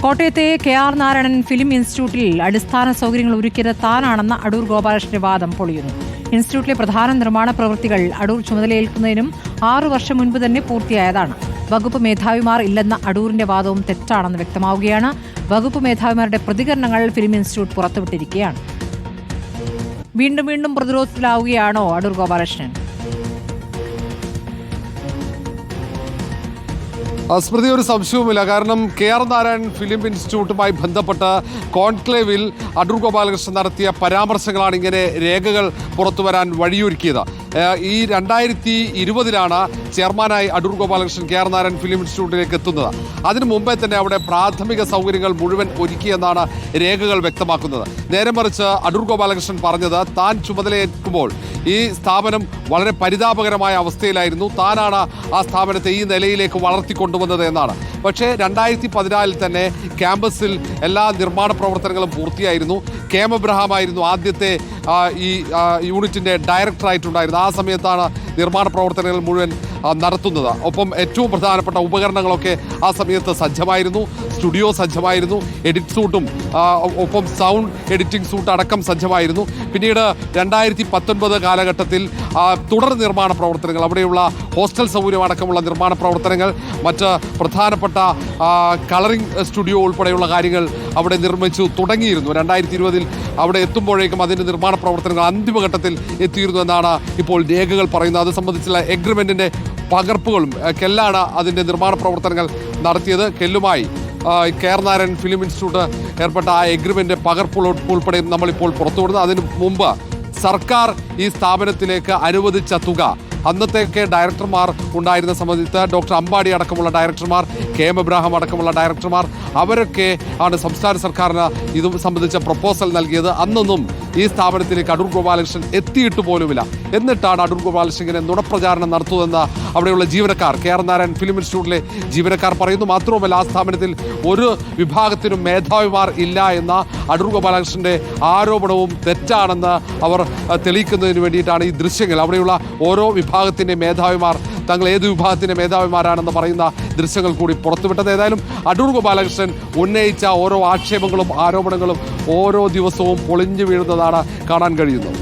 കോട്ടയത്തെ KR Narayanan film ഇൻസ്റ്റിറ്റ്യൂട്ടിൽ അടിസ്ഥാന സൗകര്യങ്ങൾ ഒരുക്കിയത് താനാണെന്ന അടൂർ ഗോപാലകൃഷ്ണന്റെ വാദം പൊളിയുന്നു. ഇൻസ്റ്റിറ്റ്യൂട്ടിലെ പ്രധാന നിർമ്മാണ പ്രവൃത്തികൾ അടൂർ ചുമതലയേൽക്കുന്നതിനും 6 വർഷം മുൻപ് തന്നെ പൂർത്തിയായതാണ്. വകുപ്പ് മേധാവിമാർ ഇല്ലെന്ന അടൂരിന്റെ വാദവും തെറ്റാണെന്ന് വ്യക്തമാവുകയാണ്. വകുപ്പ് മേധാവിമാരുടെ പ്രതികരണങ്ങൾ ഫിലിം ഇൻസ്റ്റിറ്റ്യൂട്ട് പുറത്തുവിട്ടിരിക്കുകയാണ്. വീണ്ടും പ്രതിരോധത്തിലാവുകയാണോ അടൂർ ഗോപാലകൃഷ്ണൻ? സ്മൃതി, ഒരു സംശയവുമില്ല. കാരണം KR നാരായണൻ ഫിലിം ഇൻസ്റ്റിറ്റ്യൂട്ടുമായി ബന്ധപ്പെട്ട് കോൺക്ലേവിൽ അടൂർ ഗോപാലകൃഷ്ണൻ നടത്തിയ പരാമർശങ്ങളാണ് ഇങ്ങനെ രേഖകൾ പുറത്തു വരാൻ വഴിയൊരുക്കിയത്. ഈ 2020 ചെയർമാനായി അടൂർ ഗോപാലകൃഷ്ണൻ KR നാരായണൻ ഫിലിം ഇൻസ്റ്റിറ്റ്യൂട്ടിലേക്ക് എത്തുന്നത്. അതിനു മുമ്പേ തന്നെ അവിടെ പ്രാഥമിക സൗകര്യങ്ങൾ മുഴുവൻ ഒരുക്കിയെന്നാണ് രേഖകൾ വ്യക്തമാക്കുന്നത്. നേരെ മറിച്ച് അടൂർ ഗോപാലകൃഷ്ണൻ പറഞ്ഞത് താൻ ചുമതലയേൽക്കുമ്പോൾ ഈ സ്ഥാപനം വളരെ പരിതാപകരമായ അവസ്ഥയിലായിരുന്നു, താനാണ് ആ സ്ഥാപനത്തെ ഈ നിലയിലേക്ക് വളർത്തിക്കൊണ്ടുവന്നത് എന്നാണ്. പക്ഷേ 2014 തന്നെ ക്യാമ്പസിൽ എല്ലാ നിർമ്മാണ പ്രവർത്തനങ്ങളും പൂർത്തിയായിരുന്നു. KM എബ്രഹാം ആയിരുന്നു ആദ്യത്തെ ഈ യൂണിറ്റിൻ്റെ ഡയറക്ടറായിട്ടുണ്ടായിരുന്നത്. ആ സമയത്താണ് നിർമ്മാണ പ്രവർത്തനങ്ങൾ മുഴുവൻ നടത്തുന്നത്. ഒപ്പം ഏറ്റവും പ്രധാനപ്പെട്ട ഉപകരണങ്ങളൊക്കെ ആ സമയത്ത് സജ്ജമായിരുന്നു. സ്റ്റുഡിയോ സജ്ജമായിരുന്നു, എഡിറ്റ് സൂട്ടും ഒപ്പം സൗണ്ട് എഡിറ്റിംഗ് സൂട്ട് അടക്കം സജ്ജമായിരുന്നു. പിന്നീട് 2019 കാലഘട്ടത്തിൽ തുടർ നിർമ്മാണ പ്രവർത്തനങ്ങൾ, അവിടെയുള്ള ഹോസ്റ്റൽ സൗകര്യം അടക്കമുള്ള നിർമ്മാണ പ്രവർത്തനങ്ങൾ, മറ്റ് പ്രധാനപ്പെട്ട കളറിംഗ് സ്റ്റുഡിയോ ഉൾപ്പെടെയുള്ള കാര്യങ്ങൾ അവിടെ നിർമ്മിച്ചു തുടങ്ങിയിരുന്നു. 2020 അവിടെ എത്തുമ്പോഴേക്കും അതിൻ്റെ നിർമ്മാണ പ്രവർത്തനങ്ങൾ അന്തിമഘട്ടത്തിൽ എത്തിയിരുന്നു എന്നാണ് ഇപ്പോൾ രേഖകൾ പറയുന്നത്. അത് സംബന്ധിച്ചുള്ള എഗ്രിമെൻറ്റിൻ്റെ പകർപ്പുകളും കെല്ലാണ് അതിൻ്റെ നിർമ്മാണ പ്രവർത്തനങ്ങൾ നടത്തിയത്. കെല്ലുമായി KR നാരായണൻ ഫിലിം ഇൻസ്റ്റിറ്റ്യൂട്ട് ഏർപ്പെട്ട ആ എഗ്രിമെൻ്റ് പകർപ്പുകൾ ഉൾപ്പെടെ നമ്മളിപ്പോൾ പുറത്തുവിടുന്നത്. അതിന് മുമ്പ് സർക്കാർ ഈ സ്ഥാപനത്തിലേക്ക് അനുവദിച്ച തുക, അന്നത്തേക്ക് ഡയറക്ടർമാർ ഉണ്ടായിരുന്ന സമയത്ത് ഡോക്ടർ അമ്പാടി അടക്കമുള്ള ഡയറക്ടർമാർ, KM എബ്രഹാം അടക്കമുള്ള ഡയറക്ടർമാർ, അവരൊക്കെ ആണ് സംസ്ഥാന സർക്കാരിന് ഇത് സംബന്ധിച്ച പ്രപ്പോസൽ നൽകിയത്. അന്നൊന്നും ഈ സ്ഥാപനത്തിലേക്ക് അടൂർ ഗോപാലകൃഷ്ണൻ എത്തിയിട്ട് പോലുമില്ല. എന്നിട്ടാണ് അടൂർ ഗോപാലകൃഷ്ണൻ ഇങ്ങനെ നുണപ്രചാരണം നടത്തുന്നതെന്ന് അവിടെയുള്ള ജീവനക്കാർ, KR നാരായണൻ ഫിലിം ഇൻസ്റ്റിറ്റ്യൂട്ടിലെ ജീവനക്കാർ പറയുന്നു. മാത്രവുമല്ല, ആ സ്ഥാപനത്തിൽ ഒരു വിഭാഗത്തിനും മേധാവിമാർ ഇല്ല എന്ന അടൂർ ഗോപാലകൃഷ്ണന്റെ ആരോപണവും തെറ്റാണെന്ന് അവർ തെളിയിക്കുന്നതിന് വേണ്ടിയിട്ടാണ് ഈ ദൃശ്യങ്ങൾ. അവിടെയുള്ള ഓരോ വിഭാഗത്തിൻ്റെ മേധാവിമാർ തങ്ങൾ ഏത് വിഭാഗത്തിൻ്റെ മേധാവിമാരാണെന്ന് പറയുന്ന ദൃശ്യങ്ങൾ കൂടി പുറത്തുവിട്ടത്. ഏതായാലും അടൂർ ഗോപാലകൃഷ്ണൻ ഉന്നയിച്ച ഓരോ ആക്ഷേപങ്ങളും ആരോപണങ്ങളും ഓരോ ദിവസവും പൊളിഞ്ഞു വീഴുന്നതാണ് കാണാൻ കഴിയുന്നത്.